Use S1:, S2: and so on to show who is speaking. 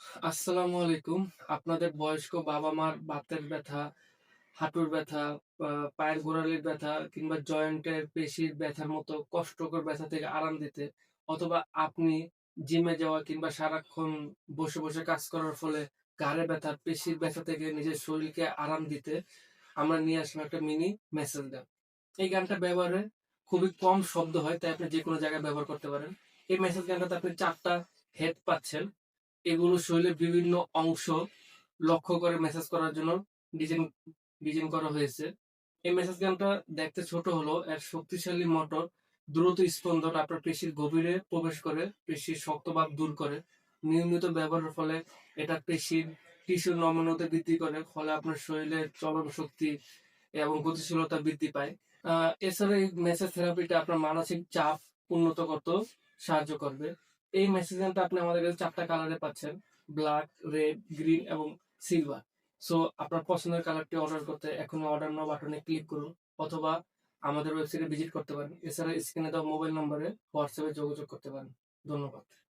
S1: আসসালামু আলাইকুম। আপনাদের বয়স্ক বাবা-মার বাতের ব্যথা, হাঁটুর ব্যথা, পায়ের গোড়ালির ব্যথা কিংবা জয়েন্টের পেশির ব্যথার মতো কষ্টকর ব্যথা থেকে আরাম দিতে অথবা আপনি জিমে যাওয়া কিংবা সারাক্ষণ বসে কাজ করার ফলে ঘাড়ে ব্যথা, পেশির ব্যথা থেকে নিজের শরীরকে আরাম দিতে আমরা নিয়ে আসলাম একটা মিনি মেসেজ গান। এই গানটা ব্যবহারে খুবই কম শব্দ হয়, তাই আপনি যেকোনো জায়গায় ব্যবহার করতে পারেন। এই মেসেজ গানটাতে আপনি ৪ টা হেড পাচ্ছেন। এগুলো শরীরের বিভিন্ন অংশ লক্ষ্য করে মেসেজ করার জন্য ডিজাইন ডিজাইন করা হয়েছে। এই মেসেজ গানটা দেখতে ছোট হলেও এর শক্তিশালী মোটর দ্রুত স্পন্দন আপনার পেশির গভীরে প্রবেশ করে পেশির শক্তভাব দূর করে। নিয়মিত ব্যবহারের ফলে এটা পেশির টিস্যুর নমনীয়তা বৃদ্ধি করে, ফলে আপনার শরীরের চলন শক্তি এবং গতিশীলতা বৃদ্ধি পায়। এছাড়া এই মেসেজ থেরাপিটা আপনার মানসিক চাপ উন্নত করতেও সাহায্য করবে। এই মেসেজ গানটা আপনি আমাদের কাছে ৪ টা কালারে পাচ্ছেন। ব্লাক, রেড, গ্রিন এবং সিলভার। সো আপনার পছন্দের কালারটি অর্ডার করতে এখনই অর্ডার নাও বাটনে ক্লিক করুন অথবা আমাদের ওয়েবসাইটে ভিজিট করতে পারেন। এছাড়া স্ক্রিনে দেওয়া মোবাইল নম্বরে হোয়াটসঅ্যাপে যোগাযোগ করতে পারেন। ধন্যবাদ।